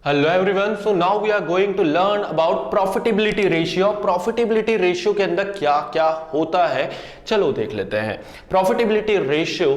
Hello everyone, so now we are going to learn about profitability ratio. Profitability ratio के अंदर क्या क्या होता है, चलो देख लेते हैं। Profitability ratio,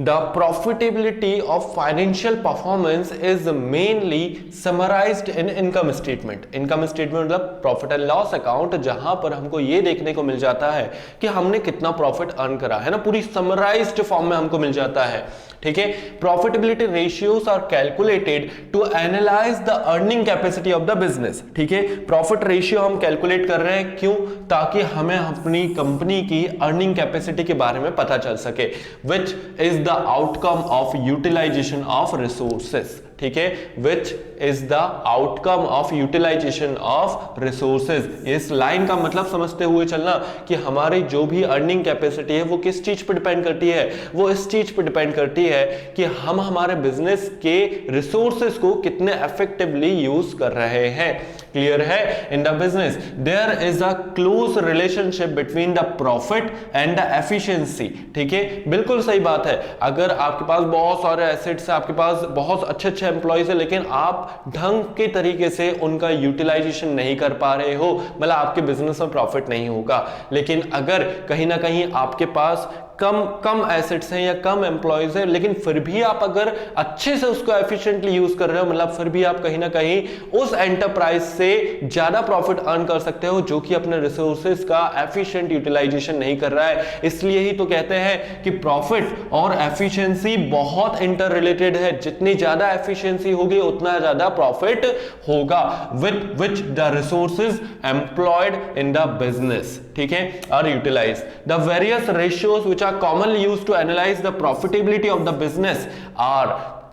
the profitability of financial performance is mainly summarised in income statement. Income statement मतलब प्रॉफिट एंड लॉस अकाउंट, जहां पर हमको ये देखने को मिल जाता है कि हमने कितना प्रॉफिट अर्न करा है ना, पूरी समराइज्ड फॉर्म में हमको मिल जाता है। ठीक है, profitability ratios are calculated to analyse the earning capacity of the business. ठीक है, प्रॉफिट रेशियो हम कैलकुलेट कर रहे हैं, क्यों? ताकि हमें अपनी कंपनी की अर्निंग कैपेसिटी के बारे में पता चल सके, which is the outcome of utilisation of resources. ठीक है, which is the outcome of utilisation of resources. इस लाइन का मतलब समझते हुए चलना कि हमारी जो भी अर्निंग कैपेसिटी है वो किस चीज पर डिपेंड करती है, वो इस चीज पर डिपेंड करती है कि हम हमारे बिजनेस के रिसोर्सेज को कितने इफेक्टिवली यूज कर रहे हैं। क्लियर है? In the business there is a close relationship between the profit and the efficiency. ठीक है, बिल्कुल सही बात है। अगर आपके पास बहुत सारे एसेट्स है, आपके पास बहुत अच्छे अच्छे एम्प्लॉइज है, लेकिन आप ढंग के तरीके से उनका यूटिलाइजेशन नहीं कर पा रहे हो, मतलब आपके बिजनेस में प्रॉफिट नहीं होगा। लेकिन अगर कहीं ना कहीं आपके पास कम एसेट्स हैं या कम एम्प्लॉइज हैं, लेकिन फिर भी आप अगर अच्छे से उसको एफिशिएंटली यूज कर रहे हो, मतलब फिर भी आप कहीं ना कहीं उस एंटरप्राइज से ज्यादा प्रॉफिट अर्न कर सकते हो जो कि अपने रिसोर्सेज का एफिशिएंट यूटिलाइजेशन नहीं कर रहा है। इसलिए ही तो कहते हैं कि प्रॉफिट और एफिशिएंसी बहुत इंटर रिलेटेड है। जितनी ज्यादा एफिशिएंसी होगी उतना ज्यादा प्रॉफिट होगा, with which the resources employed in the business, ठीक है, are utilised. The various ratios which are commonly used to analyze the profitability of the business are,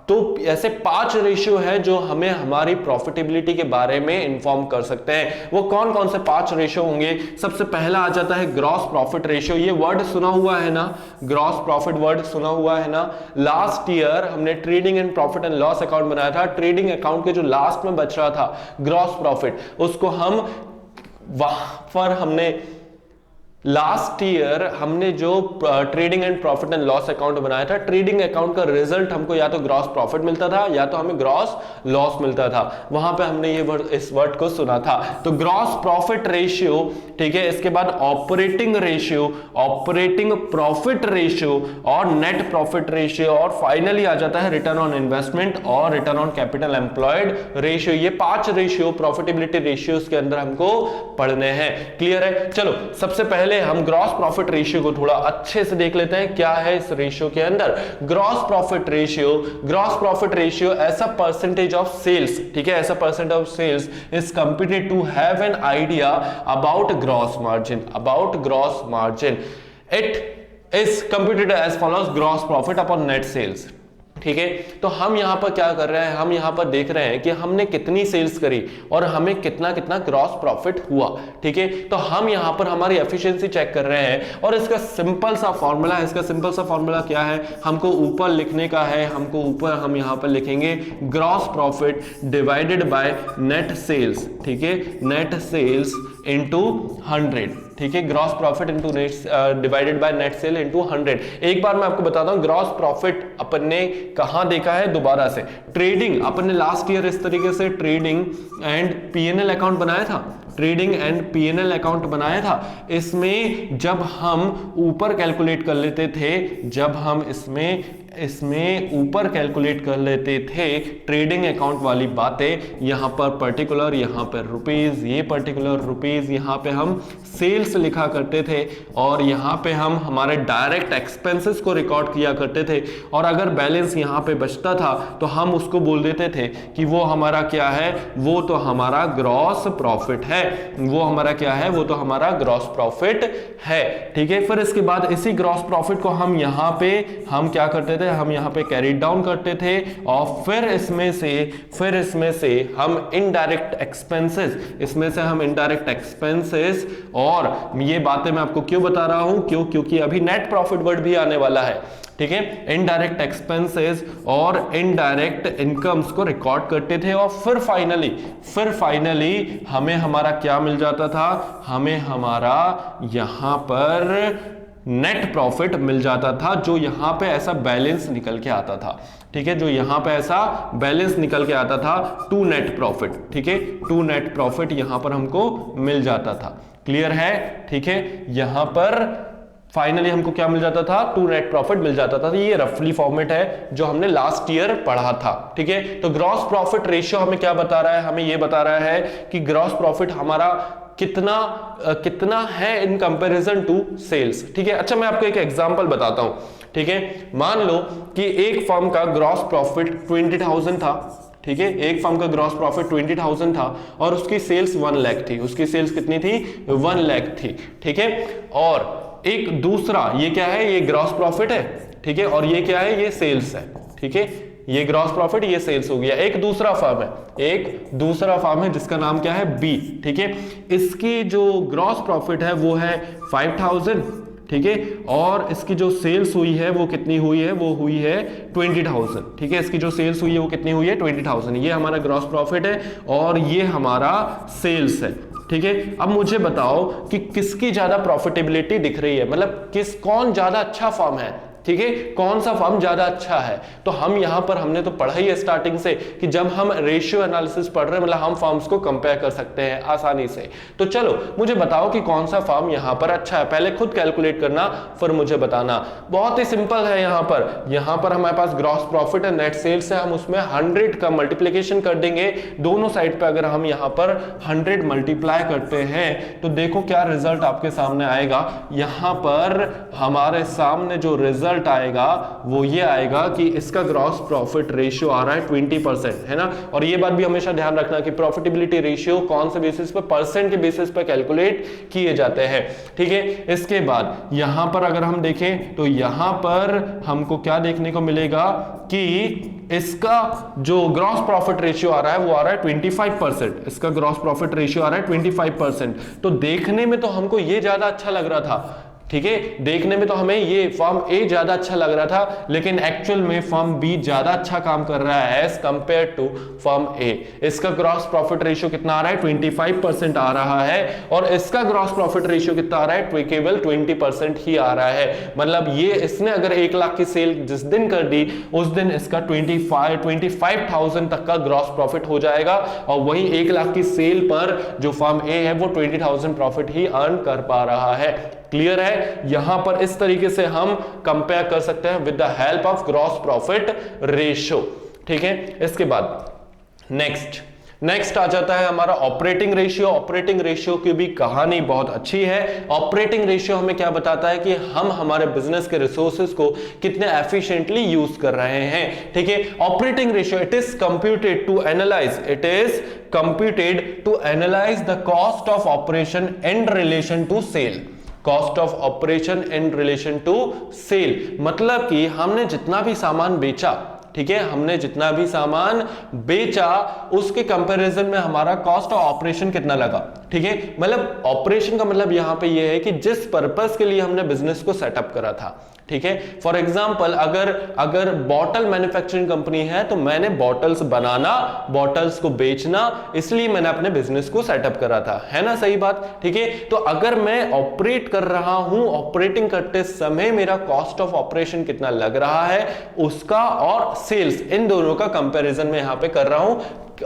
तो ऐसे 5 रेशियो है जो हमें हमारी प्रॉफिटेबिलिटी के बारे में इंफॉर्म कर सकते हैं। वो कौन कौन से 5 रेशियो होंगे? सबसे पहला आ जाता है ग्रॉस प्रॉफिट रेशियो। ये वर्ड सुना हुआ है ना, ग्रॉस प्रॉफिट वर्ड सुना हुआ है ना। लास्ट ईयर हमने trading and profit and loss account बनाया था। ट्रेडिंग अकाउंट के जो लास्ट में बच रहा था ग्रॉस प्रॉफिट, उसको हम वहां पर हमने लास्ट ईयर हमने जो trading and profit and loss account बनाया था, ट्रेडिंग अकाउंट का रिजल्ट हमको या तो ग्रॉस प्रॉफिट मिलता था या तो हमें ग्रॉस लॉस मिलता था। वहां पे हमने ये वर्ड, इस वर्ड को सुना था। तो ग्रॉस प्रॉफिट रेशियो, ठीक है, इसके बाद operating ratio, operating profit ratio और नेट प्रॉफिट रेशियो, और फाइनली आ जाता है रिटर्न ऑन इन्वेस्टमेंट और return on capital employed ratio. ये 5 रेशियो प्रॉफिटेबिलिटी रेशियोज के अंदर हमको पढ़ने हैं। क्लियर है? चलो सबसे पहले हम ग्रॉस प्रॉफिट रेशियो को थोड़ा अच्छे से देख लेते हैं, क्या है इस रेशियो के अंदर। Gross profit ratio, gross profit ratio as a percentage of sales, ठीक है, as a percent of sales is computed to have an idea about gross margin, about gross margin. It is computed as follows gross profit upon net sales. ठीक है, तो हम यहां पर क्या कर रहे हैं, हम यहां पर देख रहे हैं कि हमने कितनी सेल्स करी और हमें कितना कितना ग्रॉस प्रॉफिट हुआ। ठीक है, तो हम यहां पर हमारी एफिशिएंसी चेक कर रहे हैं और इसका सिंपल सा फॉर्मूला है। इसका सिंपल सा फॉर्मूला क्या है, हमको ऊपर लिखने का है, हमको ऊपर हम यहां पर लिखेंगे gross profit divided by net sales. ठीक है, नेट सेल्स इंटू 100। ठीक है, gross profit into net divided by net sale into 100। एक बार मैं आपको बताता हूं ग्रॉस प्रॉफिट अपन ने कहां देखा है दोबारा से। ट्रेडिंग अपन ने लास्ट ईयर इस तरीके से ट्रेडिंग एंड पीएनएल अकाउंट बनाया था, ट्रेडिंग एंड पीएनएल अकाउंट बनाया था। इसमें जब हम ऊपर कैलकुलेट कर लेते थे, जब हम इसमें ऊपर कैलकुलेट कर लेते थे ट्रेडिंग अकाउंट वाली बातें, यहां पर पर्टिकुलर, यहां पर रुपीज, ये पर्टिकुलर रुपीज, यहां पे हम सेल्स लिखा करते थे और यहां पे हम हमारे डायरेक्ट एक्सपेंसेस को रिकॉर्ड किया करते थे। और अगर बैलेंस यहां पे बचता था तो हम उसको बोल देते थे कि वो हमारा क्या है, वो तो हमारा ग्रॉस प्रॉफिट है, वो हमारा क्या है, वो तो हमारा ग्रॉस प्रॉफिट है। ठीक है, फिर इसके बाद इसी ग्रॉस प्रॉफिट को हम यहां पे हम क्या करते थे, हम यहां पे कैरी डाउन करते थे और फिर इसमें से हम इनडायरेक्ट एक्सपेंसेस, इसमें से हम इनडायरेक्ट एक्सपेंसेस, और ये बातें मैं आपको क्यों बता रहा हूं, क्योंकि अभी नेट प्रॉफिट वर्ड भी आने वाला है। ठीक है, इनडायरेक्ट एक्सपेंसेस और इनडायरेक्ट इनकम्स को रिकॉर्ड करते थे और फिर फाइनली हमें हमारा क्या मिल जाता था, हमें हमारा यहां पर नेट प्रॉफिट मिल जाता था, जो यहां पे ऐसा बैलेंस निकल के आता था, ठीक है, जो यहां पे ऐसा बैलेंस निकल के आता था, टू नेट प्रॉफिट, ठीक है, टू नेट प्रॉफिट यहां पर हमको मिल जाता था। क्लियर है, ठीक है, यहां पर फाइनली हमको क्या मिल जाता था, टू नेट प्रॉफिट मिल जाता था। तो ये रफली फॉर्मेट है जो हमने लास्ट ईयर पढ़ा था, ठीक है। तो ग्रॉस प्रॉफिट रेशियो हमें क्या बता रहा है, हमें ये बता रहा है कि ग्रॉस प्रॉफिट हमारा कितना है इन कंपैरिजन टू सेल्स, ठीक है। अच्छा, मैं आपको एक एग्जांपल बताता हूं, ठीक है। मान लो कि एक फर्म का ग्रॉस प्रॉफिट 20,000 था, ठीक है, एक फर्म का ग्रॉस प्रॉफिट 20,000 था और उसकी सेल्स 1 लाख थी, उसकी सेल्स कितनी थी, 1 लाख थी, ठीक है। और एक दूसरा, ये क्या है, ये ग्रॉस प्रॉफिट है, ठीक है, और ये क्या है, ये सेल्स है, ठीक है, ये ग्रॉस प्रॉफिट, ये सेल्स हो गया। एक दूसरा फर्म है जिसका नाम क्या है, बी, ठीक है, इसकी जो ग्रॉस प्रॉफिट है वो है 5,000, ठीक है, और इसकी जो सेल्स हुई है वो कितनी हुई है, वो हुई है 20,000, ठीक है, इसकी जो सेल्स हुई है वो कितनी हुई है, 20,000। ये हमारा ग्रॉस प्रॉफिट है और ये हमारा सेल्स है, ठीक है। अब मुझे बताओ कि किसकी ज्यादा प्रॉफिटेबिलिटी दिख रही है, मतलब कौन ज्यादा अच्छा फर्म है, ठीक है, कौन सा फर्म ज्यादा अच्छा है। तो हम यहां पर हमने तो पढ़ा ही है स्टार्टिंग से कि जब हम रेशियो एनालिसिस पढ़ रहे हैं, मतलब हम फर्म्स को कंपेयर कर सकते हैं आसानी से। तो चलो मुझे बताओ कि कौन सा फर्म यहां पर अच्छा है, पहले खुद कैलकुलेट करना फिर मुझे बताना। बहुत ही सिंपल है, यहां पर हमारे पास ग्रॉस प्रॉफिट है, नेट सेल्स है, हम उसमें 100 का मल्टीप्लीकेशन कर देंगे दोनों साइड पे। अगर हम यहां पर 100 मल्टीप्लाई करते हैं तो देखो क्या रिजल्ट आपके सामने आएगा। यहां पर हमारे सामने जो रिजल्ट आएगा वो ये आएगा कि इसका ग्रॉस प्रॉफिट रेशियो आ रहा है 20%, है ना। और ये बात भी हमेशा ध्यान रखना कि प्रॉफिटेबिलिटी रेशियो कौन से बेसिस पे, परसेंट के बेसिस पे कैलकुलेट किए जाते हैं, ठीक है। इसके बाद यहां पर अगर हम देखें तो यहां पर हमको क्या देखने को मिलेगा कि इसका जो ग्रॉस प्रॉफिट रेशियो आ रहा है वो आ रहा है 25%, इसका ग्रॉस प्रॉफिट रेशियो आ रहा है 25%। तो देखने में तो हमको ये ज्यादा अच्छा लग रहा था, ठीक है, देखने में तो हमें ये फर्म ए ज्यादा अच्छा लग रहा था, लेकिन एक्चुअल में फर्म बी ज्यादा अच्छा काम कर रहा है एज कंपेयर टू फर्म ए। इसका ग्रॉस प्रॉफिट रेशियो कितना आ रहा है, 25% आ रहा है, और इसका ग्रॉस प्रॉफिट रेशियो कितना आ रहा है, केवल 20% ही आ रहा है। मतलब ये इसने अगर 1 लाख की सेल जिस दिन कर दी उस दिन इसका 25,000 तक का ग्रॉस प्रॉफिट हो जाएगा, और वही 1 लाख की सेल पर जो फर्म ए है वो 20,000 प्रॉफिट ही अर्न कर पा रहा है। क्लियर है, यहां पर इस तरीके से हम कंपेयर कर सकते हैं with the help of gross profit ratio, ठीक है। इसके बाद नेक्स्ट आ जाता है हमारा ऑपरेटिंग रेशियो। ऑपरेटिंग रेशियो की भी कहानी बहुत अच्छी है। ऑपरेटिंग रेशियो हमें क्या बताता है कि हम हमारे बिजनेस के रिसोर्सेज को कितने एफिशिएंटली यूज कर रहे हैं, ठीक है। Operating ratio it is computed to analyse the cost of operation in relation to sale. Cost of operation in relation to sale मतलब कि हमने जितना भी सामान बेचा, ठीक है, हमने जितना भी सामान बेचा उसके कंपैरिजन में हमारा कॉस्ट ऑफ ऑपरेशन कितना लगा, ठीक है। मतलब ऑपरेशन का मतलब यहां पे ये है कि जिस पर्पस के लिए हमने बिजनेस को सेटअप करा था, ठीक है। फॉर एग्जाम्पल अगर बॉटल मैन्युफैक्चरिंग कंपनी है तो मैंने बॉटल्स बनाना, बॉटल्स को बेचना, इसलिए मैंने अपने बिजनेस को सेटअप करा था, है ना, सही बात, ठीक है। तो अगर मैं ऑपरेट कर रहा हूं, ऑपरेटिंग करते समय मेरा कॉस्ट ऑफ ऑपरेशन कितना लग रहा है उसका और सेल्स, इन दोनों का कंपैरिजन में यहां पे कर रहा हूं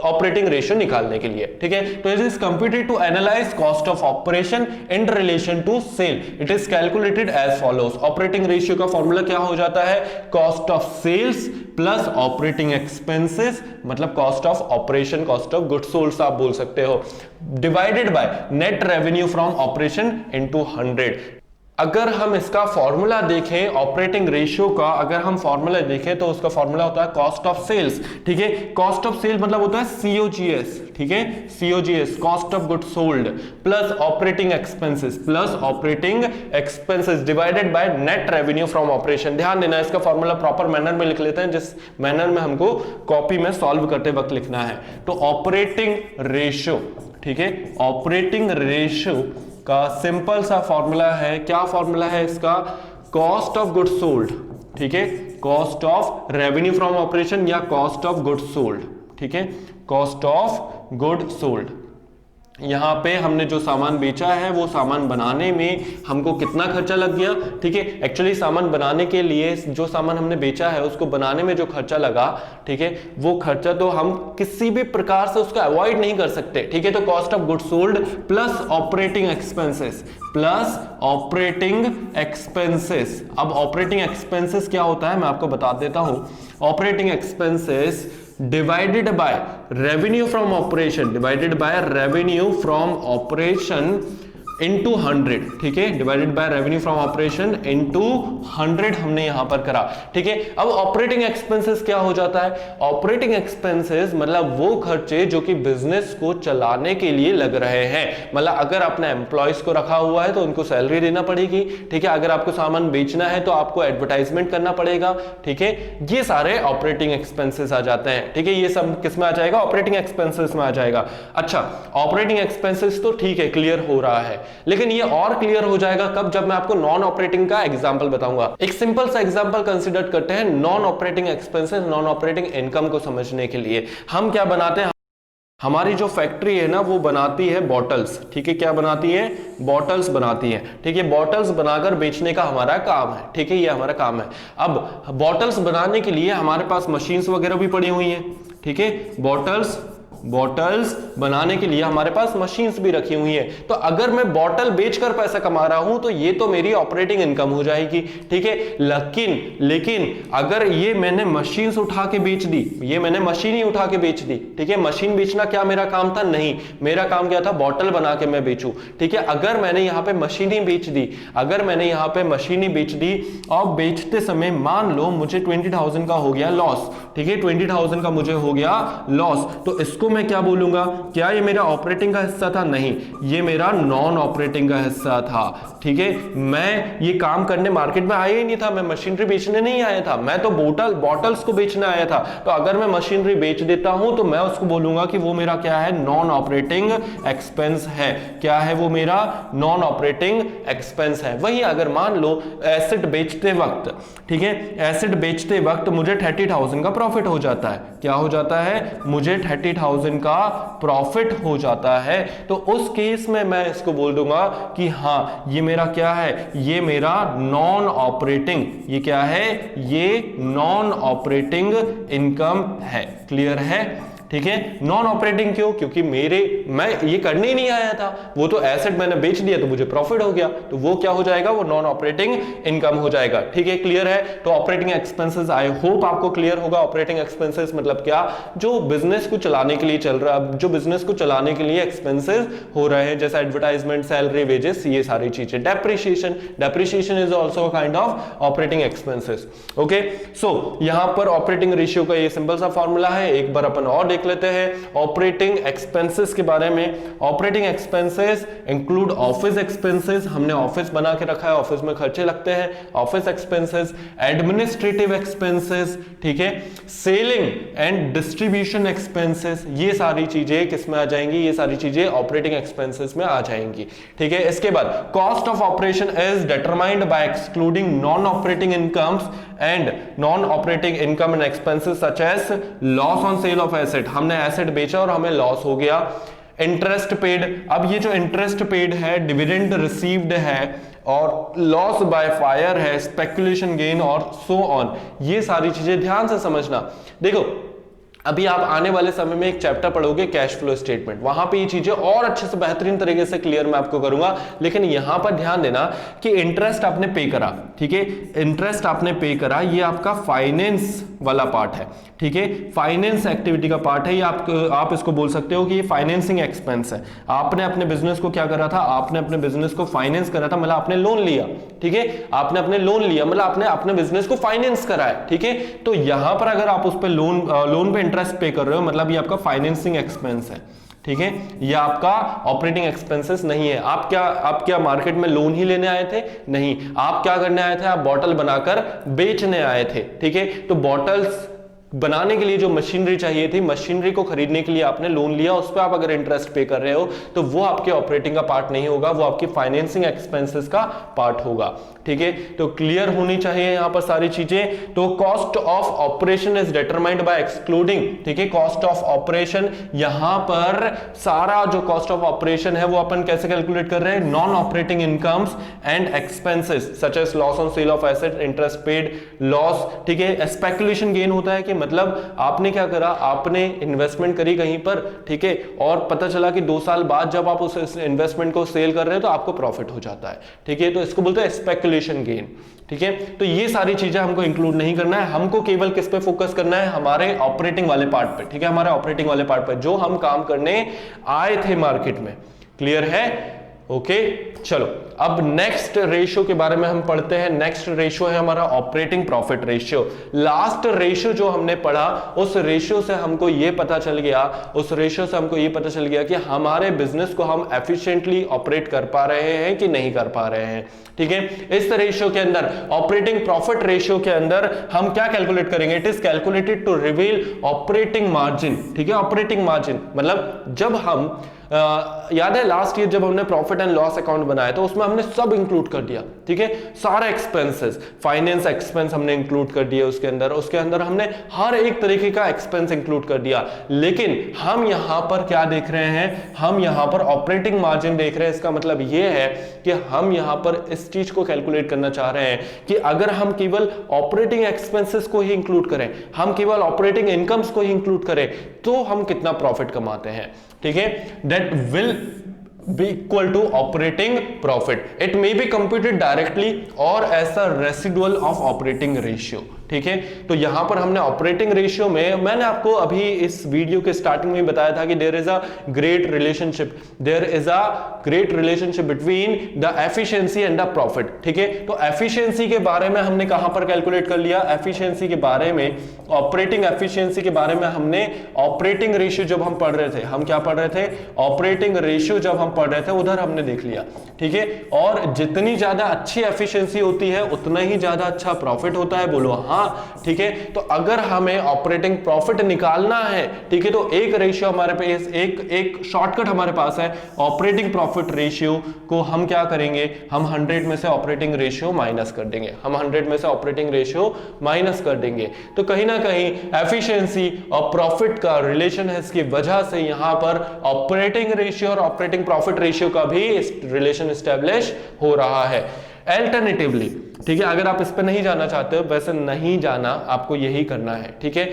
ऑपरेटिंग रेशियो निकालने के लिए, ठीक है। तो it is computed to analyse cost of operation in relation to sale. It is calculated as follows. Operating ratio का फॉर्मूला क्या हो जाता है, cost of sales plus operating expenses, मतलब cost of operation, cost of goods sold आप बोल सकते हो, divided by net revenue from operation into 100। अगर हम इसका फॉर्मूला देखें ऑपरेटिंग रेशियो का, अगर हम फॉर्मूला देखें तो उसका फॉर्मूला होता है कॉस्ट ऑफ सेल्स, ठीक है। कॉस्ट ऑफ सेल्स मतलब होता है COGS, ठीक है, COGS cost of goods sold plus operating expenses divided by net revenue from operation. ध्यान देना, इसका फॉर्मूला प्रॉपर मैनर में लिख लेते हैं जिस मैनर में हमको कॉपी में सॉल्व करते वक्त लिखना है। तो ऑपरेटिंग रेशियो, ठीक है, ऑपरेटिंग रेशियो का सिंपल सा फॉर्मूला है, क्या फॉर्मूला है इसका, कॉस्ट ऑफ गुड्स सोल्ड, ठीक है, cost of revenue from operation या कॉस्ट ऑफ गुड्स सोल्ड, ठीक है, कॉस्ट ऑफ गुड सोल्ड, यहाँ पे हमने जो सामान बेचा है वो सामान बनाने में हमको कितना खर्चा लग गया, ठीक है। एक्चुअली सामान बनाने के लिए जो सामान हमने बेचा है उसको बनाने में जो खर्चा लगा, ठीक है, वो खर्चा तो हम किसी भी प्रकार से उसको अवॉइड नहीं कर सकते, ठीक है। तो cost of goods sold plus operating expenses plus operating expenses. अब ऑपरेटिंग एक्सपेंसेस क्या होता है मैं आपको बता देता हूं। Operating expenses divided by revenue from operation, divided by revenue from operation into 100, ठीक है, divided by revenue from operation into 100 हमने यहां पर करा, ठीक है। अब ऑपरेटिंग एक्सपेंसेस क्या हो जाता है? ऑपरेटिंग एक्सपेंसेस मतलब वो खर्चे जो कि बिजनेस को चलाने के लिए लग रहे हैं। मतलब अगर आपने एम्प्लॉयज को रखा हुआ है तो उनको सैलरी देना पड़ेगी, ठीक है। अगर आपको सामान बेचना है तो आपको एडवर्टाइजमेंट करना पड़ेगा, ठीक है। ये सारे ऑपरेटिंग एक्सपेंसेस आ जाते हैं, ठीक है। ये सब किस में आ जाएगा? ऑपरेटिंग एक्सपेंसेस में आ जाएगा। अच्छा, ऑपरेटिंग एक्सपेंसेस तो ठीक है, क्लियर हो रहा है, लेकिन ये और क्लियर हो जाएगा कब? जब मैं आपको नॉन ऑपरेटिंग का एग्जांपल बताऊंगा। एक सिंपल सा एग्जांपल कंसीडर करते हैं non operating expenses, non operating income को समझने के लिए। हम क्या बनाते हैं? हमारी जो फैक्ट्री है ना वो बनाती है बॉटल्स, ठीक है। क्या बनाती है? बॉटल्स बनाती है, ठीक है। बॉटल्स बनाकर बेचने का हमारा काम है, ठीक है, ये हमारा काम है। अब बॉटल्स बनाने के लिए हमारे पास मशीन्स वगैरह भी पड़ी हुई हैं, ठीक है। बॉटल्स बनाने के लिए हमारे पास मशीन्स भी रखी हुई हैं। तो अगर मैं बॉटल बेचकर पैसा कमा रहा हूं तो ये तो मेरी ऑपरेटिंग इनकम हो जाएगी, ठीक है। लेकिन अगर ये मैंने मशीन्स उठा के बेच दी, ये मैंने मशीन ही उठा के बेच दी, ठीक है। मशीन बेचना क्या मेरा काम था? नहीं, मेरा काम क्या था? बॉटल बना के मैं बेचूं, ठीक है। अगर मैंने यहां पे मशीन ही बेच दी, और बेचते समय मान लो मुझे 20,000 का हो गया लॉस, ठीक है, 20,000 का मुझे हो गया लॉस, तो इसको मैं क्या बोलूंगा? क्या ये मेरा ऑपरेटिंग का हिस्सा था? नहीं, ये मेरा नॉन ऑपरेटिंग का हिस्सा था, ठीक है। मैं ये काम करने मार्केट में आया ही नहीं था, मैं मशीनरी बेचने नहीं आया था, मैं तो बॉटल्स को बेचने आया था। तो अगर मैं मशीनरी बेच देता हूं तो मैं उसको बोलूंगा कि वो मेरा क्या है? नॉन ऑपरेटिंग एक्सपेंस है। क्या है वो? मेरा नॉन ऑपरेटिंग एक्सपेंस है। वही अगर मान लो एसेट बेचते वक्त, ठीक है, एसेट बेचते वक्त मुझे 30,000 का प्रॉफिट हो जाता है। क्या हो जाता है? मुझे 30,000 का प्रॉफिट हो जाता है। तो उस केस में मैं इसको बोल दूंगा कि हाँ, ये मेरा क्या है? ये मेरा नॉन ऑपरेटिंग, ये क्या है? ये नॉन ऑपरेटिंग इनकम है। क्लियर है? ठीक है। नॉन ऑपरेटिंग क्यों? क्योंकि मैं ये करने ही नहीं आया था, वो तो एसेट मैंने बेच दिया तो मुझे प्रॉफिट हो गया, तो वो क्या हो जाएगा? वो नॉन ऑपरेटिंग इनकम हो जाएगा, ठीक है। क्लियर है? तो ऑपरेटिंग एक्सपेंसेस, आई होप आपको क्लियर होगा। ऑपरेटिंग एक्सपेंसेस मतलब क्या? जो बिजनेस को चलाने के लिए चल रहा है, जो बिजनेस को चलाने के लिए एक्सपेंसेस हो रहे हैं, जैसे एडवर्टाइजमेंट, सैलरी, वेजेस, ये सारी चीजें। Depreciation is also kind of operating expenses. Okay, so यहां पर ऑपरेटिंग रेशियो का ये सिंपल सा फॉर्मूला है, एक बार अपन और देख लेते हैं ऑपरेटिंग एक्सपेंसेस के बारे में। Operating expenses include office expenses, हमने ऑफिस बना के रखा है, ऑफिस में खर्चे लगते हैं, ऑफिस एक्सपेंसेस, एडमिनिस्ट्रेटिव एक्सपेंसेस, ठीक है, सेलिंग एंड डिस्ट्रीब्यूशन एक्सपेंसेस, ये सारी चीजें किस में आ जाएंगी? ये सारी चीजें ऑपरेटिंग एक्सपेंसेस में आ जाएंगी, ठीक है। इसके बाद cost of operation is determined by excluding non operating incomes and non operating income and expenses such as loss on sale of asset, हमने एसेट बेचा और हमें लॉस हो गया। इंटरेस्ट पेड, अब ये जो इंटरेस्ट पेड है, डिविडेंड रिसीव्ड है, और लॉस बाय फायर है, स्पेकुलेशन गेन और सो ऑन, ये सारी चीजें ध्यान से समझना। देखो अभी आप आने वाले समय में एक चैप्टर पढ़ोगे कैश फ्लो स्टेटमेंट, वहां पे ये चीजें और अच्छे से बेहतरीन तरीके से क्लियर मैं आपको करूंगा। लेकिन यहां पर ध्यान देना कि इंटरेस्ट आपने पे करा, ठीक है, इंटरेस्ट आपने पे करा, ये आपका फाइनेंस वाला पार्ट है, ठीक है, फाइनेंस एक्टिविटी का पार्ट है। ये आप इसको बोल सकते हो कि ये फाइनेंसिंग एक्सपेंस है। आपने अपने बिजनेस को क्या करा था? आपने अपने बिजनेस को फाइनेंस करा था, मतलब आपने लोन लिया, ठीक है, आपने अपने लोन लिया, मतलब आपने अपने बिजनेस को फाइनेंस करा है, ठीक है। तो यहां पर अगर आप उस पर लोन पे इंटरेस्ट पे कर रहे हो, मतलब ये आपका फाइनेंसिंग एक्सपेंस है, ठीक है, ये आपका ऑपरेटिंग एक्सपेंसेस नहीं है। आप क्या मार्केट में लोन ही लेने आए थे? नहीं, आप क्या करने आए थे? आप बॉटल बनाकर बेचने आए थे, ठीक है। तो बनाने के लिए जो मशीनरी चाहिए थी, मशीनरी को खरीदने के लिए आपने लोन लिया, उस पर आप अगर इंटरेस्ट पे कर रहे हो तो वो आपके ऑपरेटिंग का पार्ट नहीं होगा, वो आपकी फाइनेंसिंग एक्सपेंसेस का पार्ट होगा। ठीक है, तो क्लियर होनी चाहिए यहां पर सारी चीजें। तो cost of operation is determined by excluding, ठीक है, कॉस्ट ऑफ ऑपरेशन, यहां पर सारा जो कॉस्ट ऑफ ऑपरेशन है वो अपन कैसे कैलकुलेट कर रहे हैं, non operating incomes and expenses such as loss on sale of asset, interest paid, loss. ठीक है, स्पेकुलेशन गेन होता है कि मतलब आपने क्या करा, आपने इन्वेस्टमेंट करी कहीं पर, ठीक है, और पता चला कि 2 साल बाद जब आप उस इन्वेस्टमेंट को सेल कर रहे हो तो आपको प्रॉफिट हो जाता है। ठीक है, तो इसको बोलते हैं स्पेकुलेशन गेन। ठीक है, तो ये सारी चीजें हमको इंक्लूड नहीं करना है, हमको केवल किस पे फोकस करना है, हमारे ऑपरेटिंग वाले पार्ट पे। ठीक है, हमारे ऑपरेटिंग वाले पार्ट पे जो हम काम करने आए थे मार्केट में। क्लियर है? ओके, चलो अब नेक्स्ट रेशियो के बारे में हम पढ़ते हैं। नेक्स्ट रेशियो है हमारा operating profit ratio. Last ratio जो हमने पढ़ा उस रेशियो से हमको ये पता चल गया कि हमारे बिजनेस को हम एफिशिएंटली ऑपरेट कर पा रहे हैं कि नहीं कर पा रहे हैं। ठीक है, इस रेशियो के अंदर, ऑपरेटिंग प्रॉफिट रेशियो के अंदर हम क्या कैलकुलेट करेंगे, it is calculated to reveal operating margin. ठीक है, ऑपरेटिंग मार्जिन मतलब जब हम याद है लास्ट ईयर जब हमने प्रॉफिट एंड लॉस अकाउंट बनाया तो उसमें हमने सब इंक्लूड कर दिया। ठीक है, सारे एक्सपेंसेस, फाइनेंस एक्सपेंस हमने इंक्लूड कर दिए उसके अंदर हमने हर एक तरीके का एक्सपेंस इंक्लूड कर दिया। लेकिन हम यहां पर क्या देख रहे हैं, हम यहां पर ऑपरेटिंग मार्जिन देख रहे हैं। इसका मतलब यह है कि हम यहां पर इस चीज को कैलकुलेट करना चाह रहे हैं कि अगर हम केवल ऑपरेटिंग एक्सपेंसेस को ही इंक्लूड करें, हम केवल ऑपरेटिंग इनकम्स को ही इंक्लूड करें तो हम कितना प्रॉफिट कमाते हैं। ठीक है, that will be equal to operating profit. It may be computed directly or as a residual of operating ratio. ठीक है, तो यहां पर हमने ऑपरेटिंग रेशियो में, मैंने आपको अभी इस वीडियो के स्टार्टिंग में बताया था कि there is a great relationship between the efficiency and the profit. ठीक है, तो एफिशिएंसी के बारे में हमने कहां पर कैलकुलेट कर लिया, एफिशिएंसी के बारे में, ऑपरेटिंग एफिशिएंसी के बारे में हमने ऑपरेटिंग रेशियो जब हम पढ़ रहे थे, हम क्या पढ़ रहे थे, ऑपरेटिंग रेशियो जब हम पढ़ रहे थे उधर हमने देख लिया। ठीक है, और जितनी ज्यादा अच्छी एफिशिएंसी होती है उतना ही ज्यादा अच्छा प्रॉफिट होता है। बोलो हाँ। ठीक है, तो अगर हमें ऑपरेटिंग प्रॉफिट निकालना है, ठीक है, तो एक रेशियो हमारे पास, एक शॉर्टकट हमारे पास है, ऑपरेटिंग प्रॉफिट रेशियो को हम क्या करेंगे, हम 100 में से ऑपरेटिंग रेशियो माइनस कर देंगे, हम 100 में से ऑपरेटिंग रेशियो माइनस कर देंगे। तो कहीं ना कहीं एफिशिएंसी और प्रॉफिट का रिलेशन है, इसकी वजह से यहां पर ऑपरेटिंग रेशियो और ऑपरेटिंग प्रॉफिट रेशियो का भी रिलेशन एस्टेब्लिश हो रहा है। अल्टरनेटिवली, ठीक है, अगर आप इस पे नहीं जाना चाहते हो, वैसे नहीं जाना, आपको यही करना है। ठीक है,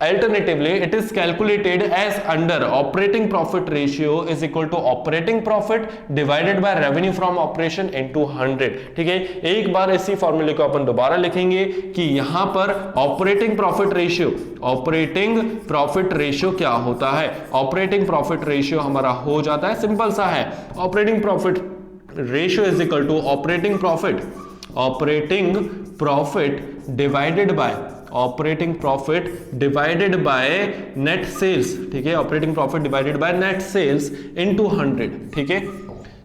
alternatively it is calculated as under operating profit ratio is equal to operating profit divided by revenue from operation into 100। ठीक है, एक बार इसी फॉर्मूले को अपन दोबारा लिखेंगे कि यहां पर ऑपरेटिंग प्रॉफिट रेशियो क्या होता है, ऑपरेटिंग प्रॉफिट रेशियो हमारा हो जाता है, सिंपल सा है, operating profit ratio is equal to operating profit divided by net sales. ठीक है, operating profit divided by net sales into 100। ठीक है,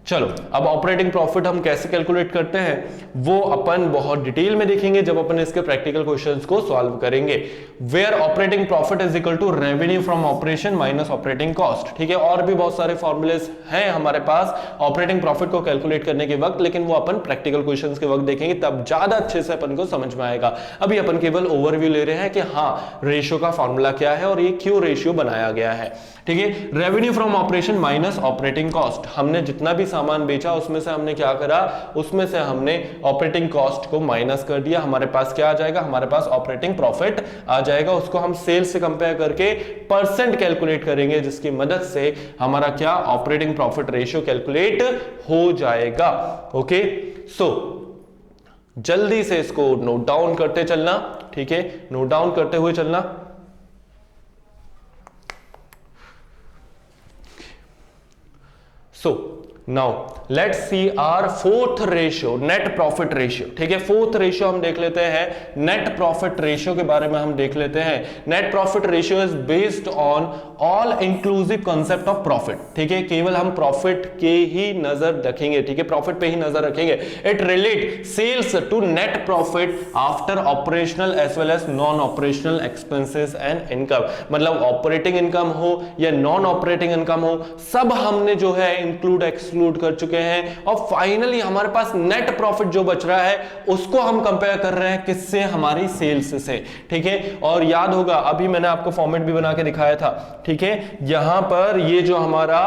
चलो अब ऑपरेटिंग प्रॉफिट हम कैसे कैलकुलेट करते हैं वो अपन बहुत डिटेल में देखेंगे जब अपन इसके प्रैक्टिकल क्वेश्चंस को सॉल्व करेंगे। Where operating profit is equal to revenue from operation minus operating cost. ठीक है, और भी बहुत सारे फॉर्मूलेस हैं हमारे पास ऑपरेटिंग प्रॉफिट को कैलकुलेट करने के वक्त, लेकिन वो अपन प्रैक्टिकल क्वेश्चंस के वक्त देखेंगे, तब ज्यादा अच्छे से अपन को समझ में आएगा। अभी अपन केवल ओवरव्यू ले रहे हैं कि हाँ रेशियो का फॉर्मूला क्या है और ये क्यों रेशियो बनाया गया है। ठीक है, revenue from operation minus operating cost, हमने जितना भी सामान बेचा उसमें से हमने क्या करा, उसमें से हमने ऑपरेटिंग कॉस्ट को माइनस कर दिया, हमारे पास क्या आ जाएगा, हमारे पास ऑपरेटिंग प्रॉफिट आ जाएगा। उसको हम सेल्स से कंपेयर करके परसेंट कैलकुलेट करेंगे, जिसकी मदद से हमारा क्या ऑपरेटिंग प्रॉफिट रेशियो कैलकुलेट हो जाएगा। ओके, सो जल्दी से इसको नोट डाउन करते चलना। ठीक है, नोट डाउन करते हुए चलना। Now let's see our fourth ratio, net profit ratio. ठीक है, फोर्थ रेशियो हम देख लेते हैं, नेट प्रॉफिट रेशियो के बारे में हम देख लेते हैं। Net profit ratio is based on all inclusive concept of profit. ठीक है, केवल हम प्रॉफिट के ही नजर रखेंगे, ठीक है, प्रॉफिट पे ही नजर रखेंगे। It relate sales to net profit after operational as well as non operational expenses and income. मतलब ऑपरेटिंग इनकम हो या नॉन ऑपरेटिंग इनकम हो, सब हमने जो है इंक्लूड एक्सक्लूड कर चुके हैं। और फाइनली हमारे पास नेट प्रॉफिट जो बच रहा है उसको हम कंपेयर कर रहे हैं किससे, हमारी सेल्स से। ठीक है, और याद होगा अभी मैंने आपको फॉर्मेट भी बना के दिखाया था। ठीक है, यहां पर ये जो हमारा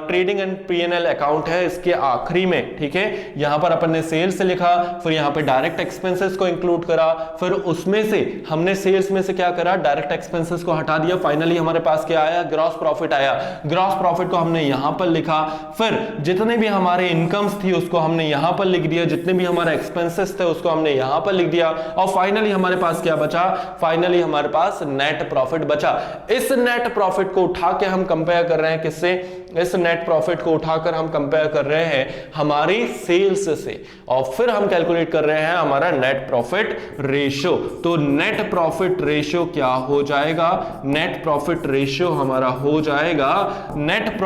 ट्रेडिंग एंड पीएनएल अकाउंट है इसके आखिरी में, ठीक है, यहां पर अपन ने सेल्स लिखा, फिर यहां पे डायरेक्ट एक्सपेंसेस को इंक्लूड करा, फिर उसमें से हमने सेल्स में से क्या करा, डायरेक्ट एक्सपेंसेस को हटा दिया। फाइनली हमारे पास क्या आया, ग्रॉस प्रॉफिट आया। ग्रॉस प्रॉफिट को हमने यहां पर लिखा, फिर जितने भी हमारे इनकम्स थी उसको हमने यहां पर लिख दिया, जितने भी हमारे एक्सपेंसेस थे उसको हमने यहां पर लिख दिया, और फाइनली हमारे पास क्या बचा, फाइनली हमारे पास नेट प्रॉफिट बचा। इस नेट प्रॉफिट को उठा के हम कंपेयर कर रहे हैं किससे, इस नेट प्रॉफिट को उठाकर हम कंपेयर कर रहे हैं हमारी सेल्स से, और फिर हम कैलकुलेट कर रहे हैं हमारा नेट प्रॉफिट रेशियो। तो नेट प्रॉफिट रेशियो क्या हो जाएगा, नेट प्रॉफिट रेशियो हमारा हो जाएगा net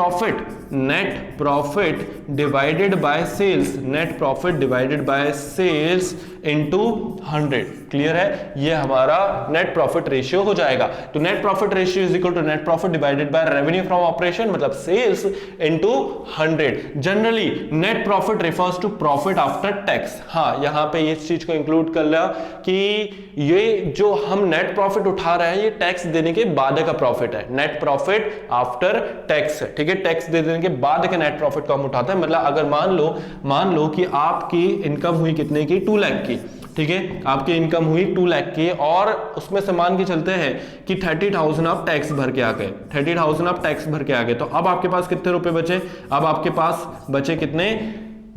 profit divided by sales, net profit divided by sales into 100। Clear है, ये हमारा नेट प्रॉफिट रेशियो हो जाएगा। तो net profit ratio is equal to net profit divided by revenue from operation, मतलब sales into 100। Generally net profit refers to profit after tax. हाँ, यहां पे इस चीज को इंक्लूड कर लिया कि ये जो हम नेट प्रॉफिट उठा रहे हैं ये टैक्स देने के बाद का प्रॉफिट है, नेट प्रॉफिट आफ्टर टैक्स है। ठीक है, टैक्स दे देने के बाद के नेट प्रॉफिट को हम उठाते हैं। मतलब अगर मान लो कि आपकी इनकम हुई कितने की, 2 लाख की। ठीक है, आपकी इनकम हुई 2 लाख की, और उसमें से मान के चलते हैं कि 30,000 आप टैक्स भर के आ गए, 30,000 आप टैक्स भर के आ गए, तो अब आपके पास कितने रुपए बचे, अब आपके पास बचे कितने,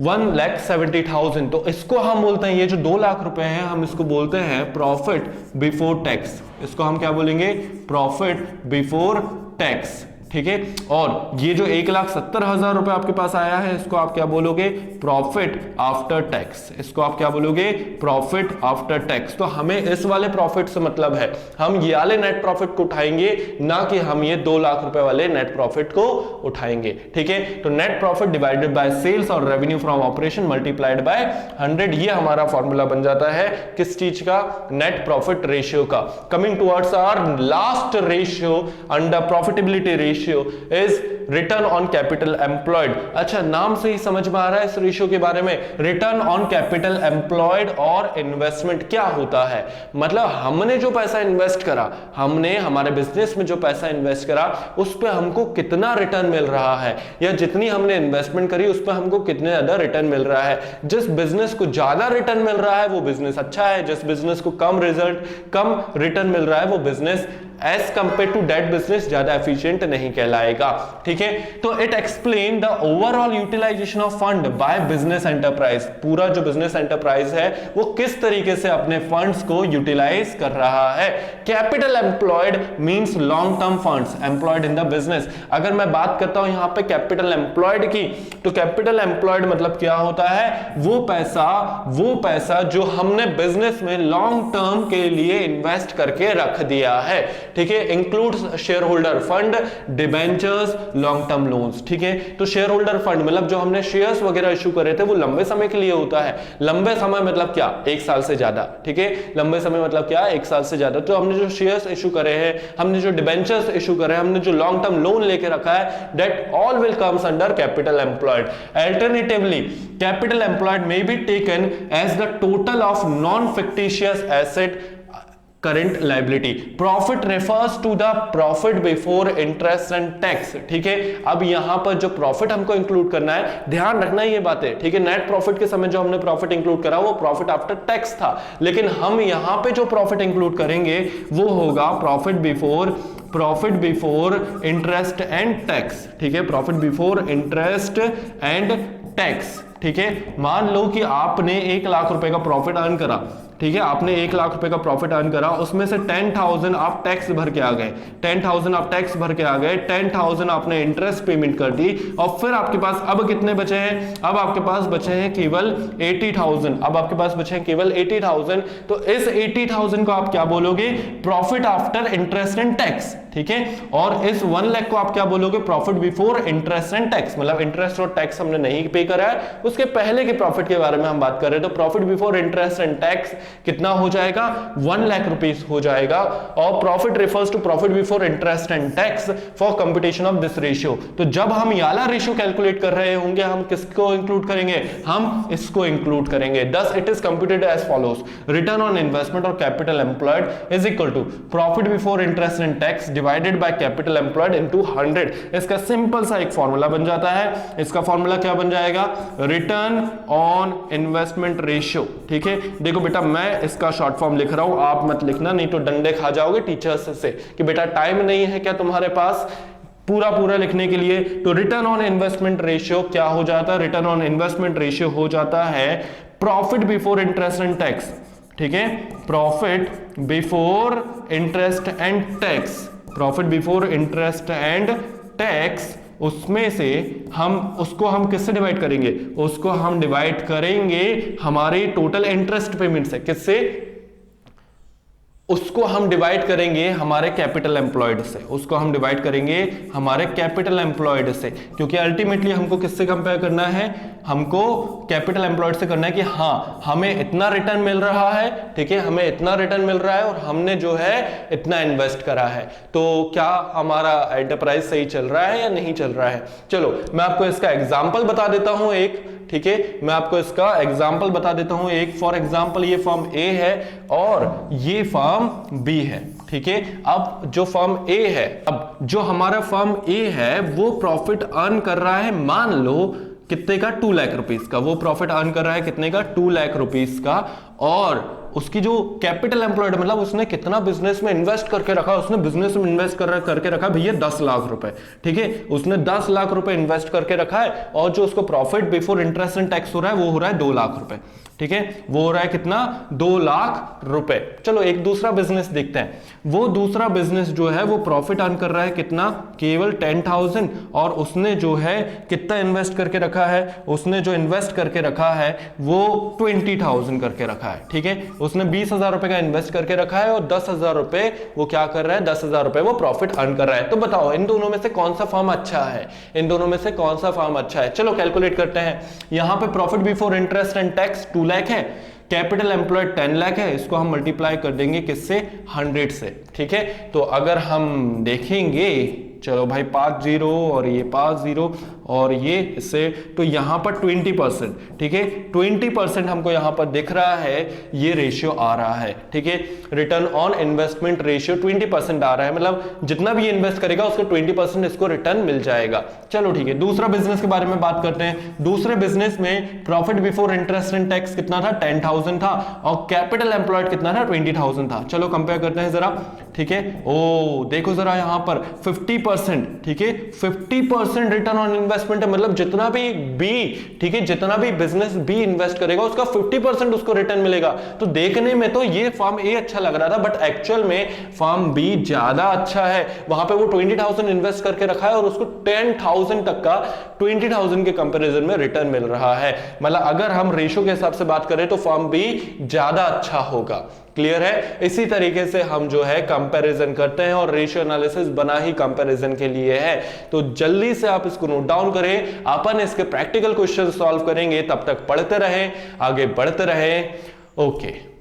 1,70,000। तो इसको हम बोलते हैं, ये जो 2 लाख रुपए हैं हम इसको बोलते हैं प्रॉफिट बिफोर टैक्स। इसको हम क्या बोलेंगे, प्रॉफिट बिफोर टैक्स। ठीक है, और ये जो 1,70,000 रुपए आपके पास आया है इसको आप क्या बोलोगे, प्रॉफिट आफ्टर टैक्स। इसको आप क्या बोलोगे, प्रॉफिट आफ्टर टैक्स। तो हमें इस वाले प्रॉफिट से मतलब है, हम ये वाले नेट प्रॉफिट को उठाएंगे, ना कि हम ये 2 लाख रुपए वाले नेट प्रॉफिट को उठाएंगे। ठीक है, तो net profit divided by sales और revenue from operation multiplied by 100, ये हमारा फॉर्मूला बन जाता है किस चीज का, नेट प्रॉफिट रेशियो का। Coming towards our last ratio under profitability ratio is return on capital employed. अच्छा, नाम से ही समझ में आ रहा है इस रेशियो के बारे में, रिटर्न ऑन कैपिटल एम्प्लॉयड और इन्वेस्टमेंट क्या होता है। मतलब हमने जो पैसा इन्वेस्ट करा, हमने हमारे बिजनेस में जो पैसा इन्वेस्ट करा उस पर हमको कितना रिटर्न मिल रहा है, या जितनी हमने इन्वेस्टमेंट करी उस पर हमको कितने ज्यादा रिटर्न मिल रहा है। जिस बिजनेस को ज्यादा रिटर्न मिल रहा है वो बिजनेस अच्छा है, जिस बिजनेस को कम रिटर्न मिल रहा है वो business as compare to that business ज्यादा एफिशिएंट नहीं कहलाएगा। ठीक है, तो it explain the overall utilisation of fund by business enterprise. पूरा जो बिजनेस एंटरप्राइज है वो किस तरीके से अपने फंड्स को यूटिलाइज कर रहा है। Capital employed means long term funds employed in the business. अगर मैं बात करता हूं यहां पे कैपिटल एम्प्लॉयड की, तो कैपिटल एम्प्लॉयड मतलब क्या होता है, वो पैसा जो हमने बिजनेस में लॉन्ग टर्म के लिए इन्वेस्ट करके रख दिया है। ठीक है, includes share holder fund, debentures, long term loans. ठीक है, तो शेयर होल्डर फंड मतलब जो हमने शेयर्स वगैरह इशू करे थे वो लंबे समय के लिए होता है। लंबे समय मतलब क्या, 1 साल से ज्यादा। ठीक है, लंबे समय मतलब क्या, 1 साल से ज्यादा। तो हमने जो शेयर्स इशू करे हैं, हमने जो डिबेंचर्स इशू करे हैं, हमने जो लॉन्ग टर्म लोन लेके रखा है, that all will comes under capital employed. Alternatively capital employed may be taken as the total of non fictitious asset current liability. Profit refers to the profit before interest and tax. ठीक है, अब यहां पर जो profit हमको include करना है, ध्यान रखना ये बातें। ठीक है, नेट प्रॉफिट के समय जो हमने प्रॉफिट इंक्लूड करा वो प्रॉफिट आफ्टर टैक्स था, लेकिन हम यहां पे जो प्रॉफिट इंक्लूड करेंगे वो होगा profit before interest and tax. ठीक है, profit before interest and tax. ठीक है, मान लो कि आपने 1 लाख रुपए का प्रॉफिट अर्न करा, ठीक है, आपने 1 लाख रुपए का प्रॉफिट अर्न करा, उसमें से 10,000 आप टैक्स भर के आ गए, 10,000 आप टैक्स भर के आ गए, 10,000 आपने इंटरेस्ट पेमेंट कर दी, और फिर आपके पास अब कितने बचे हैं? अब आपके पास बचे हैं केवल 80,000। अब आपके पास बचे हैं केवल 80,000। तो इस 80,000 को आप क्या बोलोगे? Profit after interest and tax, ठीक है। और इस 1 लाख को आप क्या बोलोगे? Profit before interest and tax, मतलब इंटरेस्ट और टैक्स हमने नहीं पे करा है, उसके पहले के प्रॉफिट के बारे में हम बात कर रहे हैं। तो profit before interest and tax कितना हो जाएगा? 1 लाख रुपीस हो जाएगा। और profit refers to profit before interest and tax for computation of this ratio. तो जब हम ये वाला रेशियो कैलकुलेट कर रहे होंगे, हम किसको इंक्लूड करेंगे? हम इसको इंक्लूड करेंगे। Thus it is computed as follows: return on investment or capital employed is equal to profit before interest and tax divided by capital employed into 100। इसका सिंपल सा एक फॉर्मूला बन जाता है। इसका फॉर्मूला क्या बन जाएगा? रिटर्न ऑन इन्वेस्टमेंट रेशियो, ठीक है। देखो बेटा, मैं इसका शॉर्ट फॉर्म लिख रहा हूं, आप मत लिखना, नहीं तो डंडे खा जाओगे टीचर्स से कि बेटा टाइम नहीं है क्या तुम्हारे पास पूरा पूरा लिखने के लिए। तो रिटर्न ऑन इन्वेस्टमेंट रेशियो क्या हो जाता है? रिटर्न ऑन इन्वेस्टमेंट रेशियो हो जाता है profit before interest and tax, ठीक है। Profit before interest and tax, profit before interest and tax, उसमें से उसको हम किससे डिवाइड करेंगे? उसको हम डिवाइड करेंगे हमारे टोटल इंटरेस्ट पेमेंट से। किससे? उसको हम डिवाइड करेंगे हमारे कैपिटल एम्प्लॉयड से, उसको हम डिवाइड करेंगे हमारे कैपिटल एम्प्लॉयड से, क्योंकि अल्टीमेटली हमको किससे कंपेयर करना है? हमको कैपिटल एम्प्लॉयड से करना है कि हाँ हमें इतना रिटर्न मिल रहा है, ठीक है, हमें इतना रिटर्न मिल रहा है और हमने जो है इतना इन्वेस्ट करा है, तो क्या हमारा एंटरप्राइज सही चल रहा है या नहीं चल रहा है। चलो मैं आपको इसका एग्जाम्पल बता देता हूं एक, ठीक है, मैं आपको इसका एग्जाम्पल बता देता हूं एक। फॉर एग्जाम्पल ये फर्म ए है और ये फर्म बी है, ठीक है। अब जो फर्म ए है, अब जो हमारा फर्म ए है वो प्रॉफिट अर्न कर रहा है, मान लो कितने का? 2 लाख रुपीस का। वो प्रॉफिट अर्न कर रहा है कितने का? 2 लाख रुपीस का। और उसकी जो कैपिटल एम्प्लॉयड, मतलब उसने कितना बिजनेस में इन्वेस्ट करके रखा? उसने बिजनेस में इन्वेस्ट करके रखा भैया 10 लाख रुपए, ठीक है। उसने 10 लाख रुपए इन्वेस्ट करके रखा है और जो उसको profit before interest and tax हो रहा है वो हो रहा है 2 लाख रुपए, ठीक है। वो हो रहा है कितना? 2 लाख रुपए। चलो एक दूसरा बिजनेस देखते हैं। वो दूसरा बिजनेस जो है वो प्रॉफिट अर्न कर रहा है कितना? केवल 10,000। और उसने जो है कितना इन्वेस्ट करके रखा है? उसने जो इन्वेस्ट करके रखा है वो 20,000 करके रखा है, ठीक है। उसने 20,000 रुपए का इन्वेस्ट करके रखा है और 10,000 रुपए वो क्या कर रहा है? 10,000 रुपए वो प्रॉफिट अर्न कर रहा है। तो बताओ इन दोनों में से कौन सा फर्म अच्छा है? इन दोनों में से कौन सा फर्म अच्छा है? चलो कैलकुलेट करते हैं। यहां पे profit before interest and tax 2 lakh है, कैपिटल एम्प्लॉयड 10 लाख है, इसको हम मल्टीप्लाई कर देंगे किससे? 100 से, ठीक है। तो अगर हम देखेंगे, चलो भाई 5 0 और ये 5 0 और ये इससे, तो यहां पर 20%, ठीक है, 20% हमको यहां पर दिख रहा है, ये रेशियो आ रहा है, ठीक है। रिटर्न ऑन इन्वेस्टमेंट रेशियो 20% आ रहा है, मतलब जितना भी इन्वेस्ट करेगा उसको 20% इसको रिटर्न मिल जाएगा। चलो ठीक है, दूसरा बिजनेस के बारे में बात करते हैं। दूसरे बिजनेस में profit before interest and tax कितना था? 10,000 था और कैपिटल एम्प्लॉयड कितना था? 20,000 था। चलो कंपेयर करते हैं जरा, ठीक है। ओ देखो जरा यहां पर 50%, ठीक है, 50% रिटर्न ऑन इन्वेस्टमेंट है, मतलब जितना भी ठीक है, जितना भी बिजनेस बी इन्वेस्ट करेगा उसका 50% उसको रिटर्न मिलेगा। तो देखने में तो ये फर्म ए अच्छा लग रहा था, बट एक्चुअल में फर्म बी ज्यादा अच्छा है। वहां पे वो 20,000 इन्वेस्ट करके रखा है और उसको 10,000 तक का 20,000 के कंपैरिजन में रिटर्न मिल रहा है। मतलब अगर हम रेशियो के हिसाब से बात करें तो फर्म बी ज्यादा अच्छा होगा। क्लियर है? इसी तरीके से हम जो है कंपैरिजन करते हैं और रेशियो एनालिसिस बना ही कंपैरिजन के लिए है। तो जल्दी से आप इसको नोट डाउन करें, अपन इसके प्रैक्टिकल क्वेश्चन सॉल्व करेंगे, तब तक पढ़ते रहें, आगे बढ़ते रहें। ओके।